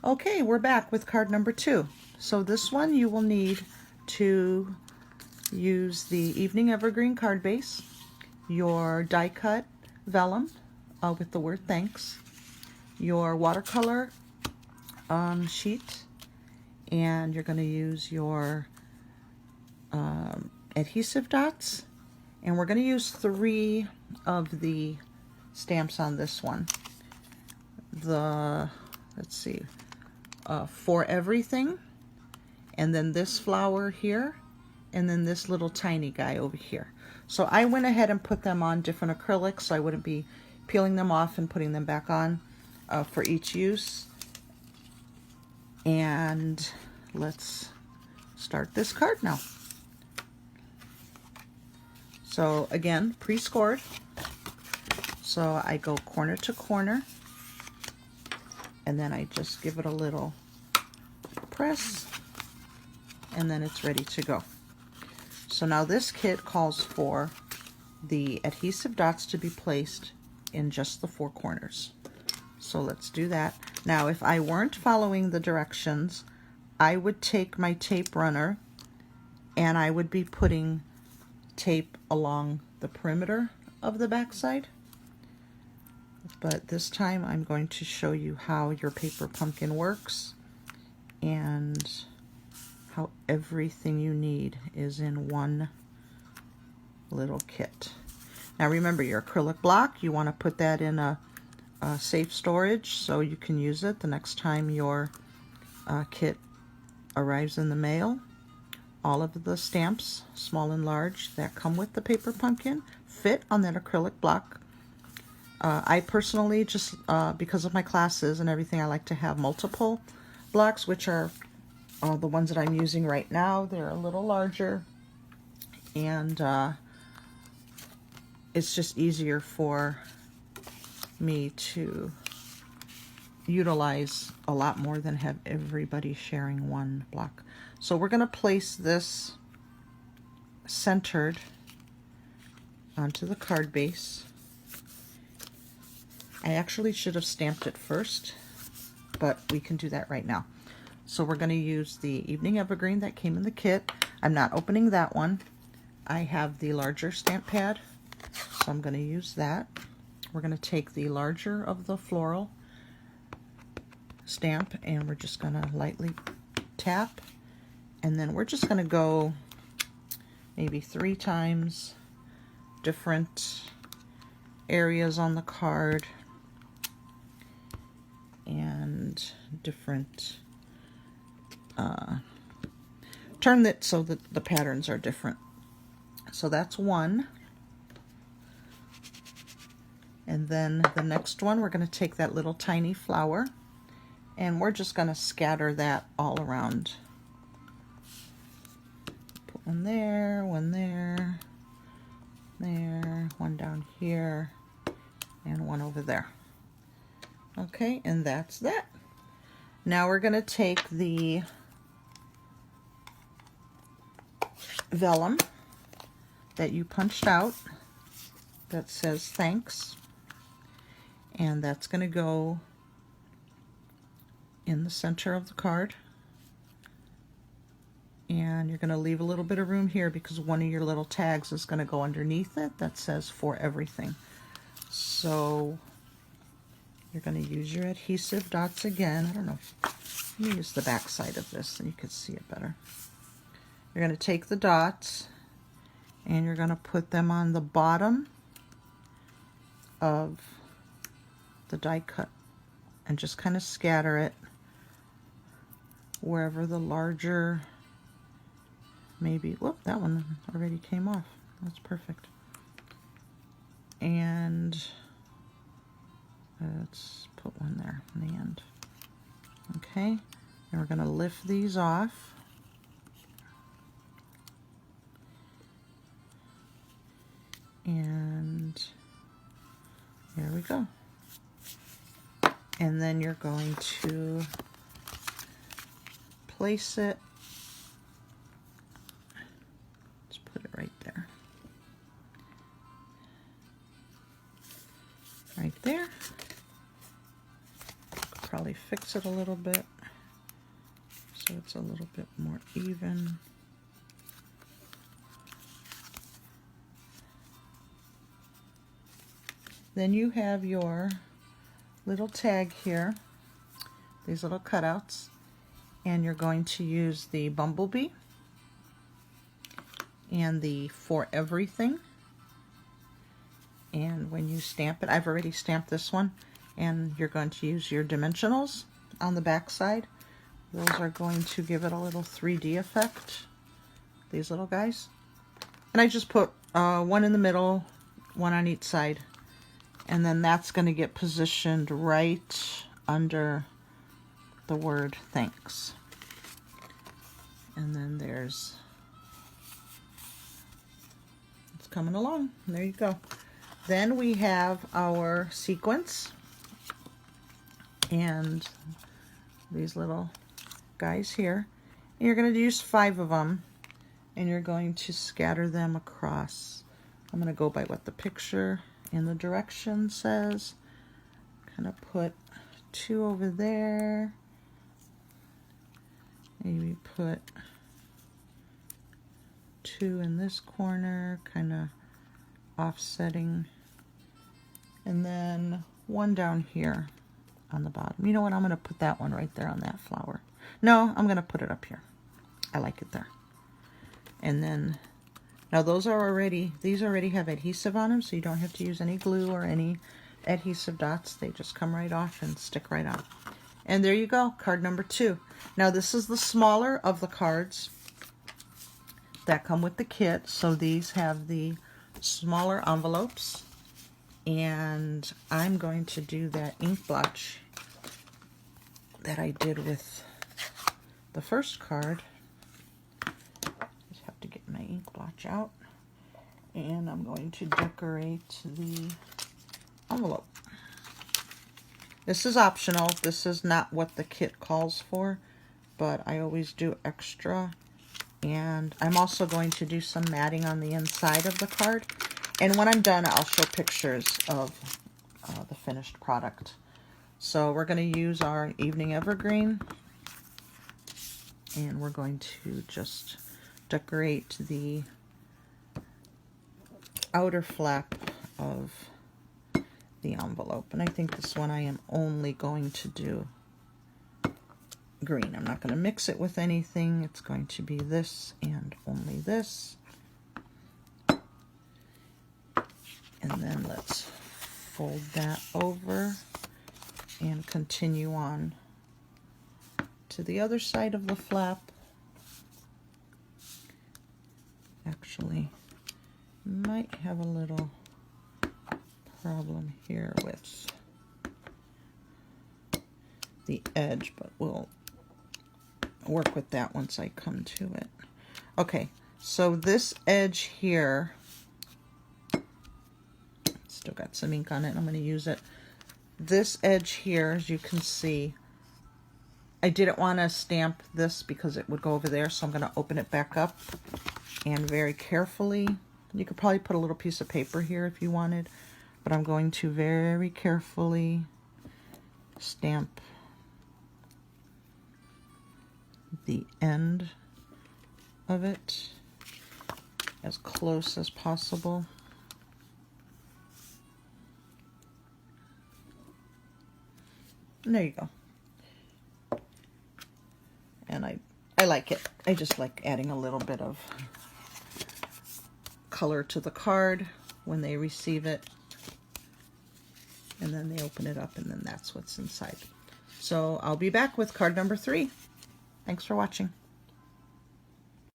Okay, we're back with card number 2. So this one you will need to use the Evening Evergreen card base, your die cut vellum with the word thanks, your watercolor sheet, and you're going to use your adhesive dots, and we're going to use 3 of the stamps on this one. Let's see, For Everything, and then this flower here, and then this little tiny guy over here. So I went ahead and put them on different acrylics so I wouldn't be peeling them off and putting them back on for each use. And let's start this card now. So again, pre-scored. So I go corner to corner, and then I just give it a little press, and then it's ready to go. So now this kit calls for the adhesive dots to be placed in just the 4 corners. So let's do that. Now if I weren't following the directions, I would take my tape runner and I would be putting tape along the perimeter of the backside. But this time I'm going to show you how your paper pumpkin works and how everything you need is in one little kit. Now remember, your acrylic block, you want to put that in a safe storage so you can use it the next time your kit arrives in the mail. All of the stamps, small and large, that come with the paper pumpkin fit on that acrylic block. I personally, just because of my classes and everything, I like to have multiple blocks, which are the ones that I'm using right now. They're a little larger, and it's just easier for me to utilize a lot more than have everybody sharing one block. So we're going to place this centered onto the card base. I actually should have stamped it first, but we can do that right now. So we're going to use the Evening Evergreen that came in the kit. I'm not opening that one. I have the larger stamp pad, so I'm going to use that. We're going to take the larger of the floral stamp and we're just going to lightly tap, and then we're just going to go maybe 3 times, different areas on the card and different turn it so that the patterns are different. So that's one. And then the next one, we're going to take that little tiny flower and we're just going to scatter that all around. Put one there, there, one down here, and one over there. Okay, and that's that. Now we're going to take the vellum that you punched out that says thanks, and that's going to go in the center of the card, and you're going to leave a little bit of room here because one of your little tags is going to go underneath it that says For Everything. So you're going to use your adhesive dots again. I don't know if, let me use the back side of this so you can see it better. You're going to take the dots and you're going to put them on the bottom of the die cut and just kind of scatter it wherever the larger, maybe, whoop, that one already came off. That's perfect. And let's put one there in the end. Okay, and we're going to lift these off. And there we go. And then you're going to place it. Let's put it right there. Right there. probably fix it a little bit so it's a little bit more even. Then you have your little tag here, these little cutouts, and you're going to use the bumblebee and the for everything. And when you stamp it, I've already stamped this one, and you're going to use your dimensionals on the back side. Those are going to give it a little 3D effect, these little guys. And I just put one in the middle, one on each side, and then that's going to get positioned right under the word thanks. And then there's, it's coming along. There you go. Then we have our sequins and these little guys here. And you're going to use 5 of them, and you're going to scatter them across. I'm going to go by what the picture and the direction says. Kind of put 2 over there. Maybe put 2 in this corner, kind of offsetting. And then 1 down here on the bottom. You know what? I'm going to put that one right there on that flower. No, I'm going to put it up here. I like it there. And then, now those are already, these already have adhesive on them, so you don't have to use any glue or any adhesive dots. They just come right off and stick right on. And there you go, card number 2. Now this is the smaller of the cards that come with the kit. So these have the smaller envelopes. And I'm going to do that ink blotch that I did with the first card. Just have to get my ink blotch out. And I'm going to decorate the envelope. This is optional. This is not what the kit calls for, but I always do extra. And I'm also going to do some matting on the inside of the card. And when I'm done, I'll show pictures of the finished product. So we're going to use our Evening Evergreen, and we're going to just decorate the outer flap of the envelope. And I think this one I am only going to do green. I'm not going to mix it with anything. It's going to be this and only this. And then let's fold that over and continue on to the other side of the flap. Actually, might have a little problem here with the edge, but we'll work with that once I come to it. Okay, so this edge here, still got some ink on it, and I'm going to use it. This edge here, as you can see, I didn't want to stamp this because it would go over there, so I'm going to open it back up and very carefully, you could probably put a little piece of paper here if you wanted, but I'm going to very carefully stamp the end of it as close as possible. And there you go. And I like it. I just like adding a little bit of color to the card when they receive it. And then they open it up, and then that's what's inside. So I'll be back with card number 3. Thanks for watching.